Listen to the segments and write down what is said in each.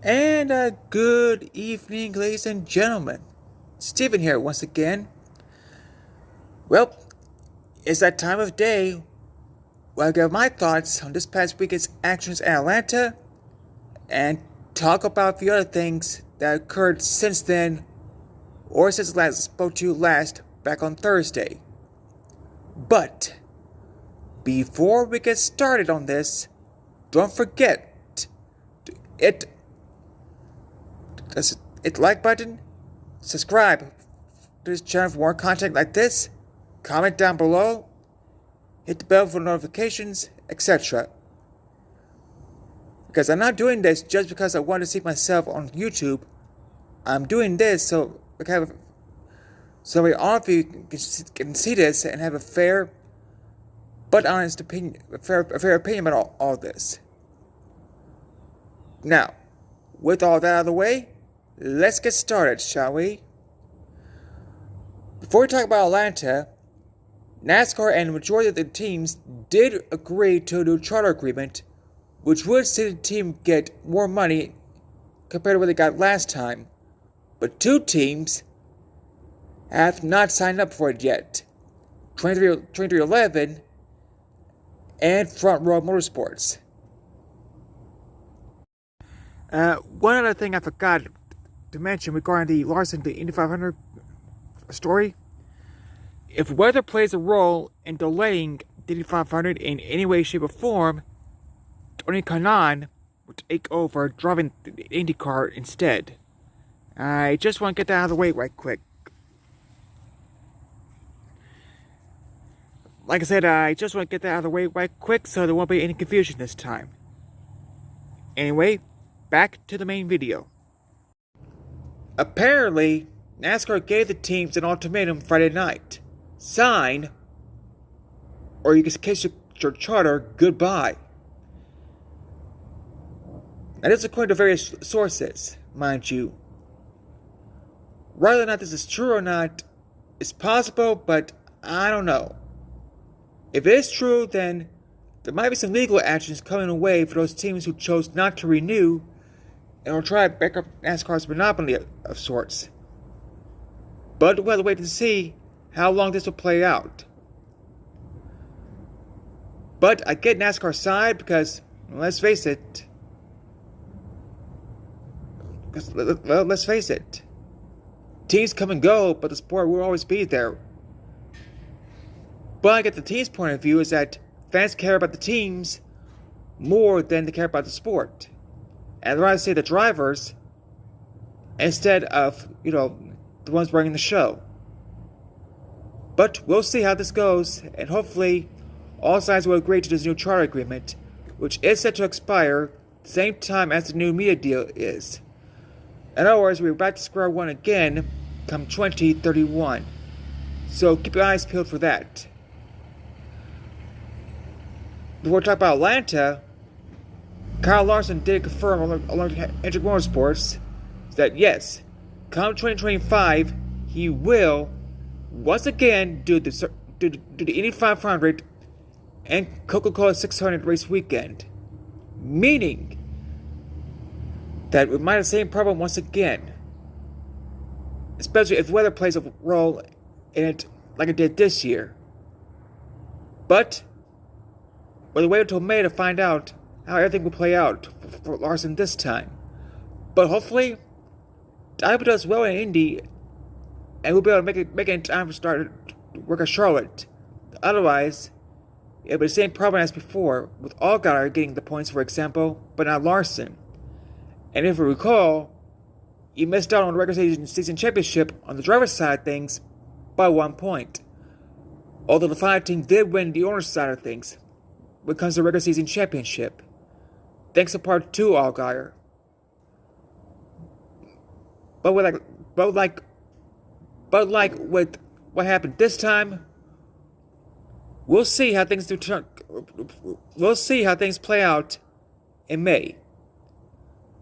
And a good evening, ladies and gentlemen. Stephen here once again. Well, it's that time of day where I give my thoughts on this past weekend's actions in Atlanta and talk about the other things that occurred since then or since I spoke to you last back on Thursday. But before we get started on this, don't forget to hit the like button, subscribe to this channel for more content like this, comment down below, hit the bell for notifications, etc. Because I'm not doing this just because I want to see myself on YouTube. I'm doing this so all of you can see this and have a fair but honest opinion, a fair opinion about all this. Now, with all that out of the way, let's get started, shall we? Before we talk about Atlanta, NASCAR and the majority of the teams did agree to a new charter agreement, which would see the team get more money compared to what they got last time. But two teams have not signed up for it yet. 2311 and Front Row Motorsports. One other thing I forgot to mention regarding the Larson Indy 500 story. If weather plays a role in delaying the Indy 500 in any way, shape, or form, Tony Kanaan will take over driving the IndyCar instead. I just want to get that out of the way right quick. Like I said, I just want to get that out of the way right quick so there won't be any confusion this time. Anyway, back to the main video. Apparently, NASCAR gave the teams an ultimatum Friday night. Sign, or you can kiss your charter goodbye. Now, this is according to various sources, mind you. Whether or not this is true or not is possible, but I don't know. If it is true, then there might be some legal actions coming away for those teams who chose not to renew and will try to back up NASCAR's monopoly of sorts. But we'll have to wait to see how long this will play out. But I get NASCAR's side because, let's face it, teams come and go, but the sport will always be there. But I get the team's point of view is that fans care about the teams more than they care about the sport. And I'd rather say the drivers instead of, the ones running the show. But we'll see how this goes, and hopefully all sides will agree to this new charter agreement, which is set to expire the same time as the new media deal is. In other words, we're back to square one again come 2031. So keep your eyes peeled for that. Before we talk about Atlanta, Kyle Larson did confirm along with Hendrick Motorsports that yes, come 2025, he will once again do the Indy 500 and Coca-Cola 600 race weekend, meaning that we might have the same problem once again, especially if weather plays a role in it like it did this year. But we'll wait until May to find out how everything will play out for Larson this time. But hopefully, Diamond does well in Indy, and we'll be able to make it in time to start work at Charlotte. Otherwise, it'll be the same problem as before, with Allgaier getting the points, for example, but not Larson. And if you recall, he missed out on the regular season championship on the driver's side of things by 1 point. Although the final team did win the owner's side of things when it comes to the regular season championship, thanks in part to Allgaier. But with what happened this time, we'll see how things play out in May.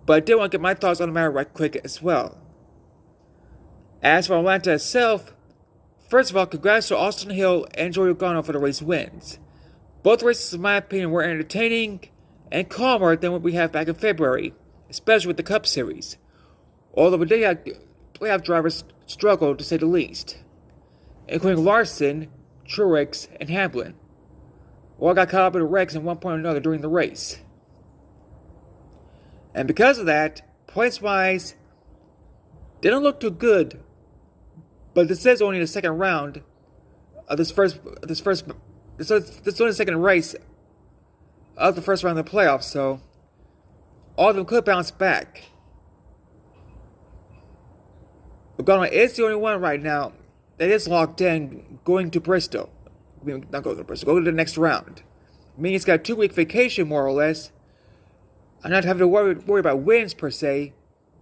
But I did want to get my thoughts on the matter right quick as well. As for Atlanta itself, first of all, congrats to Austin Hill and Joey Logano for the race wins. Both races, in my opinion, were entertaining and calmer than what we had back in February, especially with the Cup Series. Although the playoff drivers struggled to say the least, including Larson, Truex, and Hamlin. All got caught up in wrecks at one point or another during the race. And because of that, points-wise, they don't look too good. But this is only the second round of this is only the second race of the first round of the playoffs, so all of them could bounce back. Logano is the only one right now that is locked in going to Bristol. Not going to Bristol, go to the next round. Meaning he's got a 2-week vacation, more or less. And not having to worry about wins, per se.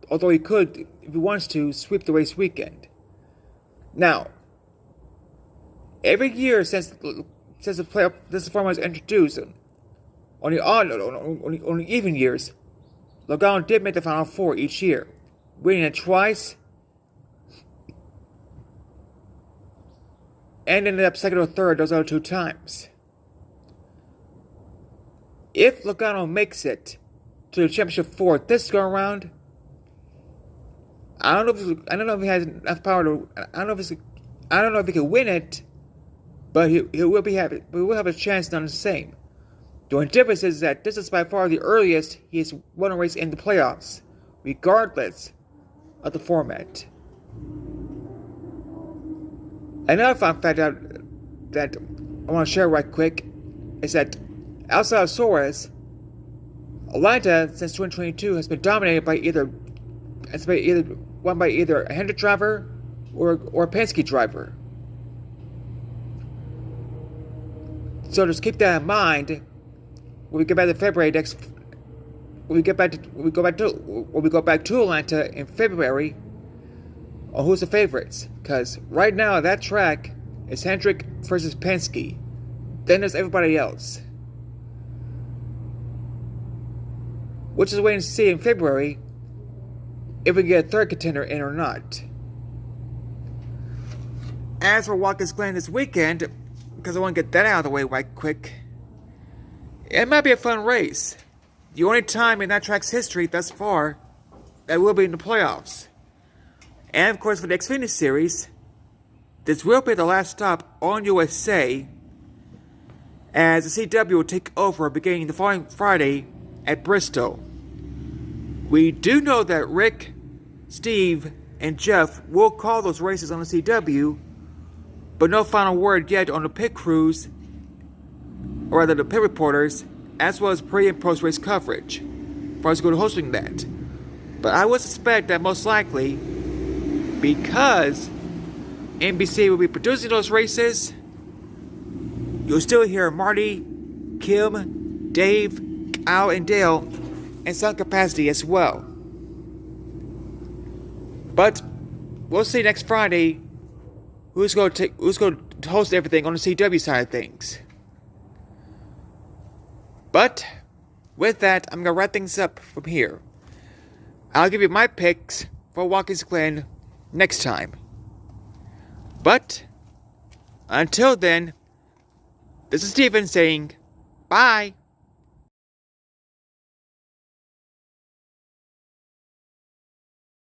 Although he could, if he wants to, sweep the race weekend. Now, every year since the format was introduced, only even years, Logano did make the Final Four each year, winning it twice, and ended up second or third those other 2 times. If Logano makes it to the championship 4 this go around, I don't know if he has enough power to. I don't know if he can win it, but he will have a chance done the same. The only difference is that this is by far the earliest he has won a race in the playoffs, regardless of the format. Another fun fact that I want to share right quick is that outside of Suarez, Atlanta since 2022 has been dominated by either a Hendrick driver or a Penske driver. So just keep that in mind when we get back to February when we go back to Atlanta in February on who's the favorites. Because right now that track is Hendrick versus Penske. Then there's everybody else. Which is waiting to see in February if we get a third contender in or not. As for Watkins Glen this weekend, because I want to get that out of the way right quick, it might be a fun race. The only time in that track's history thus far that will be in the playoffs. And of course for the Xfinity Series, this will be the last stop on USA, as the CW will take over beginning the following Friday at Bristol. We do know that Rick, Steve, and Jeff will call those races on the CW, but no final word yet on the pit crews, or rather the pit reporters, as well as pre- and post-race coverage, as far as going to hosting that. But I would suspect that most likely, because NBC will be producing those races, you'll still hear Marty, Kim, Dave, Al, and Dale in some capacity as well. But we'll see next Friday who's going to host everything on the CW side of things. But with that, I'm going to wrap things up from here. I'll give you my picks for Watkins Glen next time. But until then, this is Steven saying bye.